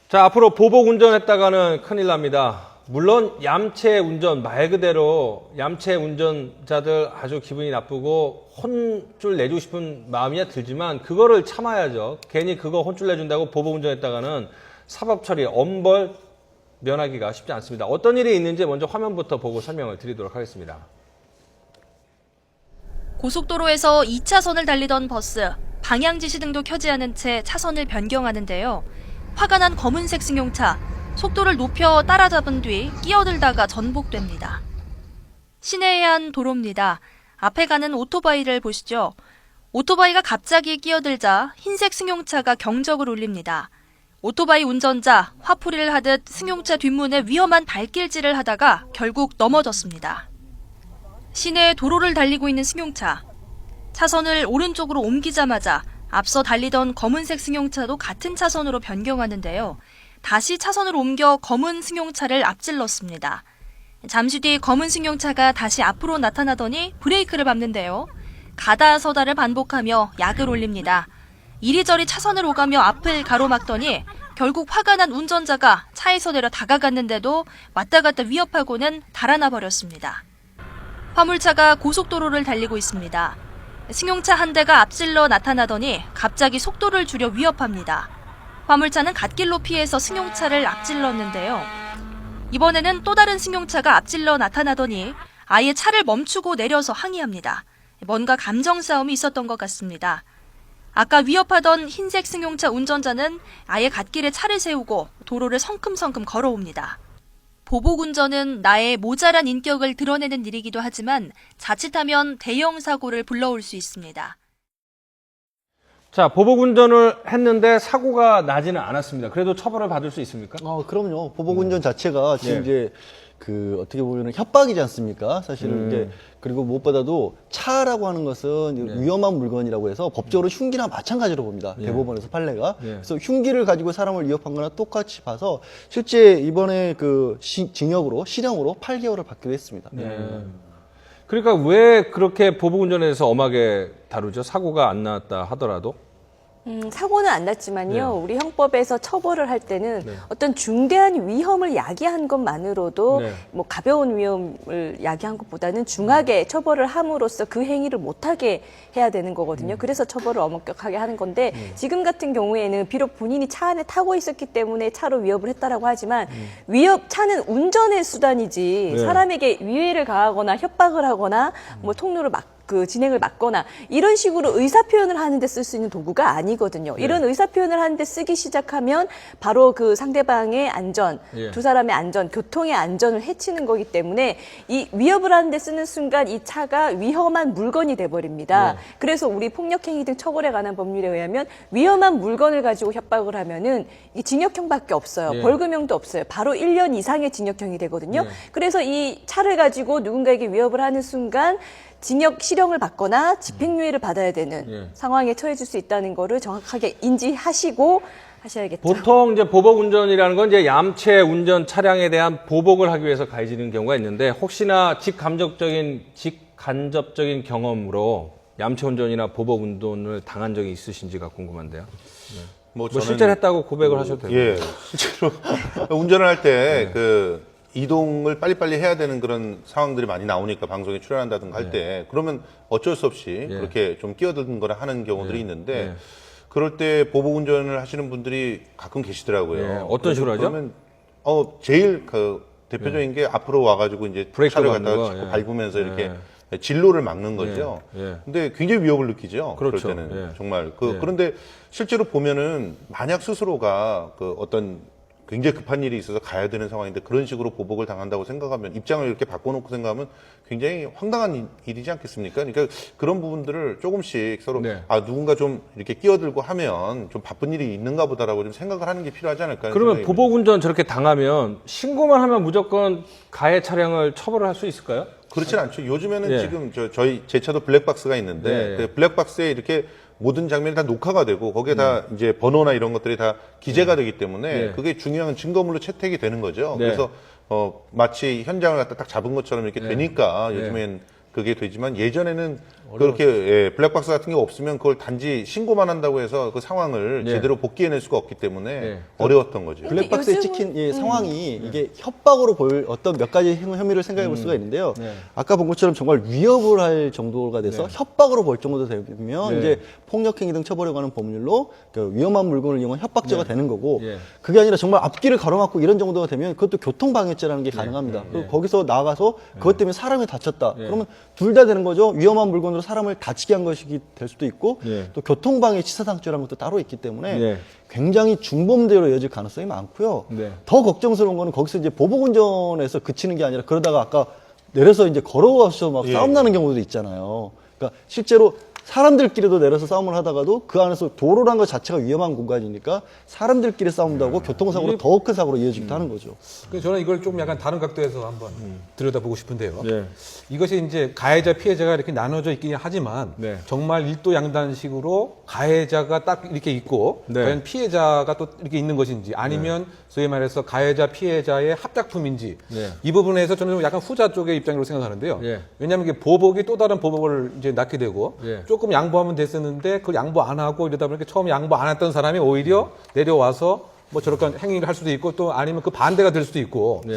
자, 앞으로 보복 운전했다가는 큰일 납니다. 물론 얌체 운전, 말 그대로 얌체 운전자들 아주 기분이 나쁘고 혼쭐 내주고 싶은 마음이야 들지만 그거를 참아야죠. 괜히 그거 혼쭐 내준다고 보복 운전했다가는 사법 처리, 엄벌 면하기가 쉽지 않습니다. 어떤 일이 있는지 먼저 화면부터 보고 설명을 드리도록 하겠습니다. 고속도로에서 2차선을 달리던 버스, 방향 지시등도 켜지 않은 채 차선을 변경하는데요. 화가 난 검은색 승용차, 속도를 높여 따라잡은 뒤 끼어들다가 전복됩니다. 시내의 한 도로입니다. 앞에 가는 오토바이를 보시죠. 오토바이가 갑자기 끼어들자 흰색 승용차가 경적을 울립니다. 오토바이 운전자 화풀이를 하듯 승용차 뒷문에 위험한 발길질을 하다가 결국 넘어졌습니다. 시내 도로를 달리고 있는 승용차. 차선을 오른쪽으로 옮기자마자 앞서 달리던 검은색 승용차도 같은 차선으로 변경하는데요. 다시 차선을 옮겨 검은 승용차를 앞질렀습니다. 잠시 뒤 검은 승용차가 다시 앞으로 나타나더니 브레이크를 밟는데요. 가다 서다를 반복하며 약을 올립니다. 이리저리 차선을 오가며 앞을 가로막더니 결국 화가 난 운전자가 차에서 내려 다가갔는데도 왔다 갔다 위협하고는 달아나 버렸습니다. 화물차가 고속도로를 달리고 있습니다. 승용차 한 대가 앞질러 나타나더니 갑자기 속도를 줄여 위협합니다. 화물차는 갓길로 피해서 승용차를 앞질렀는데요. 이번에는 또 다른 승용차가 앞질러 나타나더니 아예 차를 멈추고 내려서 항의합니다. 뭔가 감정 싸움이 있었던 것 같습니다. 아까 위협하던 흰색 승용차 운전자는 아예 갓길에 차를 세우고 도로를 성큼성큼 걸어옵니다. 보복 운전은 나의 모자란 인격을 드러내는 일이기도 하지만 자칫하면 대형 사고를 불러올 수 있습니다. 자, 보복 운전을 했는데 사고가 나지는 않았습니다. 그래도 처벌을 받을 수 있습니까? 그럼요. 보복운전 자체가 지금 예. 이제 어떻게 보면 협박이지 않습니까? 사실은 이제 그리고 무엇보다도 차라고 하는 것은 위험한 물건이라고 해서 법적으로 흉기나 마찬가지로 봅니다. 대법원에서 판례가. 그래서 흉기를 가지고 사람을 위협한 거나 똑같이 봐서 실제 이번에 징역으로, 실형으로 8개월을 받기도 했습니다. 그러니까 왜 그렇게 보복 운전에 대해서 엄하게 다루죠? 사고가 안 났다 하더라도? 사고는 안 났지만요. 네. 우리 형법에서 처벌을 할 때는 네. 어떤 중대한 위험을 야기한 것만으로도 네. 뭐 가벼운 위험을 야기한 것보다는 중하게 처벌을 함으로써 그 행위를 못하게 해야 되는 거거든요. 그래서 처벌을 엄격하게 하는 건데 지금 같은 경우에는 비록 본인이 차 안에 타고 있었기 때문에 차로 위협을 했다라고 하지만 차는 운전의 수단이지 네. 사람에게 위해를 가하거나 협박을 하거나 뭐 통로를 진행을 막거나 이런 식으로 의사표현을 하는데 쓸 수 있는 도구가 아니거든요. 이런 의사표현을 하는데 쓰기 시작하면 바로 그 상대방의 안전, 두 사람의 안전, 교통의 안전을 해치는 거기 때문에 이 위협을 하는데 쓰는 순간 이 차가 위험한 물건이 돼버립니다. 그래서 우리 폭력행위 등 처벌에 관한 법률에 의하면 위험한 물건을 가지고 협박을 하면은 이 징역형밖에 없어요. 벌금형도 없어요. 바로 1년 이상의 징역형이 되거든요. 그래서 이 차를 가지고 누군가에게 위협을 하는 순간 징역 실형을 받거나 집행유예를 받아야 되는 상황에 처해질 수 있다는 거를 정확하게 인지하시고 하셔야겠죠. 보통 이제 보복 운전이라는 건 이제 얌체 운전 차량에 대한 보복을 하기 위해서 가해지는 경우가 있는데 혹시나 직간접적인 경험으로 얌체 운전이나 보복 운전을 당한 적이 있으신지가 궁금한데요. 뭐 실제로 했다고 고백을 하셔도 되고. 예, 실제로 운전을 할 때 이동을 빨리빨리 해야 되는 그런 상황들이 많이 나오니까 방송에 출연한다든가 할 때 그러면 어쩔 수 없이 그렇게 좀 끼어드는 거를 하는 경우들이 있는데 그럴 때 보복 운전을 하시는 분들이 가끔 계시더라고요. 어떤 식으로 하죠? 그러면 제일 대표적인 게 앞으로 와가지고 이제 브레이크 차를 밟는 갖다가 거, 자꾸 밟으면서 이렇게 진로를 막는 거죠. 근데 굉장히 위협을 느끼죠. 그렇죠. 그럴 때는 정말 그런데 실제로 보면은 만약 스스로가 어떤 굉장히 급한 일이 있어서 가야 되는 상황인데 그런 식으로 보복을 당한다고 생각하면 입장을 이렇게 바꿔놓고 생각하면 굉장히 황당한 일이지 않겠습니까? 그러니까 그런 부분들을 조금씩 서로 누군가 좀 이렇게 끼어들고 하면 좀 바쁜 일이 있는가 보다라고 좀 생각을 하는 게 필요하지 않을까? 그러면 보복 운전 저렇게 당하면 신고만 하면 무조건 가해 차량을 처벌을 할 수 있을까요? 그렇진 않죠. 요즘에는 지금 제 차도 블랙박스가 있는데 그 블랙박스에 이렇게 모든 장면이 다 녹화가 되고 거기에 다 이제 번호나 이런 것들이 다 기재가 되기 때문에 그게 중요한 증거물로 채택이 되는 거죠. 그래서 마치 현장을 갖다 딱 잡은 것처럼 이렇게 되니까 요즘엔 그게 되지만 예전에는 그렇게 예, 블랙박스 같은 게 없으면 그걸 단지 신고만 한다고 해서 그 상황을 네. 제대로 복귀해낼 수가 없기 때문에 네. 어려웠던 거죠. 블랙박스에 요즘은- 찍힌 이 상황이 이게 협박으로 볼 어떤 몇 가지 혐의를 생각해 볼 수가 있는데요. 네. 아까 본 것처럼 정말 위협을 할 정도가 돼서 협박으로 볼 정도 되면 네. 이제 폭력행위 등 처벌에 관한 법률로 그 위험한 물건을 이용한 협박죄가 되는 거고 네. 그게 아니라 정말 앞길을 가로막고 이런 정도가 되면 그것도 교통방해죄라는 게 가능합니다. 그리고 거기서 나가서 그것 때문에 사람이 다쳤다. 그러면 둘 다 되는 거죠. 위험한 물건으로 사람을 다치게 한 것이 될 수도 있고 네. 또 교통방해 치사상죄라는 것도 따로 있기 때문에 네. 굉장히 중범죄로 이어질 가능성이 많고요. 네. 더 걱정스러운 거는 거기서 이제 보복운전에서 그치는 게 아니라 그러다가 아까 내려서 이제 걸어와서 막 예. 싸움 나는 경우도 있잖아요. 그러니까 실제로 사람들끼리도 내려서 싸움을 하다가도 그 안에서 도로란 것 자체가 위험한 공간이니까 사람들끼리 싸운다고 교통사고로 더 큰 사고로 이어지기도 하는 거죠. 그래서 저는 이걸 좀 약간 다른 각도에서 한번 들여다보고 싶은데요. 네. 이것이 이제 가해자, 피해자가 이렇게 나눠져 있긴 하지만 네. 정말 일도양단식으로 가해자가 딱 이렇게 있고 네. 과연 피해자가 또 이렇게 있는 것인지 아니면 소위 말해서 가해자, 피해자의 합작품인지 네. 이 부분에서 저는 좀 약간 후자 쪽의 입장으로 생각하는데요. 네. 왜냐하면 이게 보복이 또 다른 보복을 이제 낳게 되고 네. 조금 양보하면 됐었는데 그걸 양보 안 하고 이러다 보니까 처음 양보 안 했던 사람이 오히려 내려와서 뭐 저렇게 행위를 할 수도 있고 또 아니면 그 반대가 될 수도 있고 네.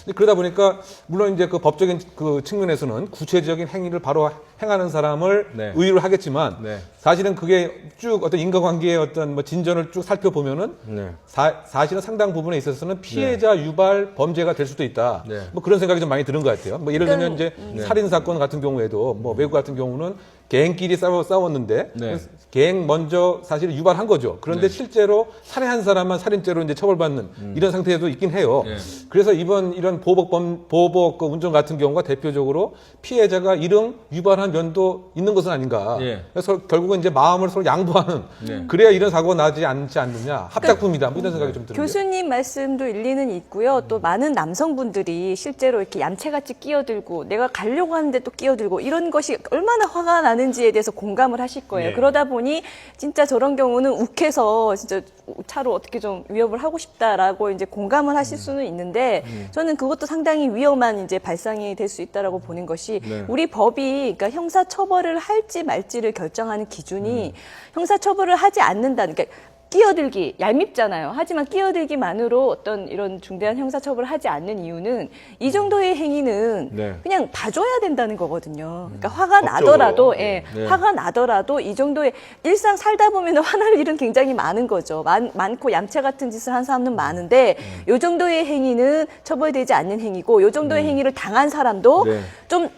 근데 그러다 보니까 물론 이제 그 법적인 그 측면에서는 구체적인 행위를 바로 행하는 사람을 네. 의의를 하겠지만 네. 사실은 그게 쭉 어떤 인과관계의 어떤 뭐 진전을 쭉 살펴보면은 네. 사실은 상당 부분에 있어서는 피해자 유발 범죄가 될 수도 있다. 네. 뭐 그런 생각이 좀 많이 드는 것 같아요. 뭐 예를 들면 이제 네. 살인 사건 같은 경우에도 뭐 외국 같은 경우는 개인끼리 싸웠는데 네. 개인 먼저 사실 유발한 거죠. 그런데 실제로 살해한 사람만 살인죄로 이제 처벌받는 이런 상태도 있긴 해요. 네. 그래서 이런 보복 그 운전 같은 경우가 대표적으로 피해자가 이런 유발한 면도 있는 것은 아닌가. 네. 그래서 결국은 이제 마음을 서로 양보하는 네. 그래야 이런 사고가 나지 않지 않느냐. 합작품이다. 뭐 이런 생각이 좀 듭니다. 교수님 말씀도 일리는 있고요. 또 많은 남성분들이 실제로 이렇게 얌체같이 끼어들고 내가 가려고 하는데 또 끼어들고 이런 것이 얼마나 화가 나는지에 대해서 공감을 하실 거예요. 네. 그러다 보니 진짜 저런 경우는 욱해서 진짜 차로 어떻게 좀 위협을 하고 싶다라고 이제 공감을 하실 수는 있는데 저는 그것도 상당히 위험한 이제 발상이 될 수 있다라고 보는 것이 네. 우리 법이 그러니까 형사 처벌을 할지 말지를 결정하는 기준이 형사 처벌을 하지 않는다는 그러니까 끼어들기 얄밉잖아요. 하지만 끼어들기만으로 어떤 이런 중대한 형사처벌을 하지 않는 이유는 이 정도의 행위는 네. 그냥 봐줘야 된다는 거거든요. 그러니까 화가 법적으로. 나더라도, 예, 네. 화가 나더라도 이 정도의 일상 살다 보면 화날 일은 굉장히 많은 거죠. 많고 얌체 같은 짓을 한 사람은 많은데 이 정도의 행위는 처벌되지 않는 행위고 이 정도의 행위를 당한 사람도 네. 좀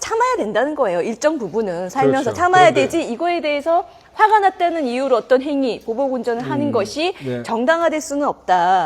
참아야 된다는 거예요. 일정 부분은 살면서 그렇죠. 참아야 그런데- 되지 이거에 대해서 화가 났다는 이유로 어떤 행위, 보복 운전을 하는 것이 네. 정당화될 수는 없다.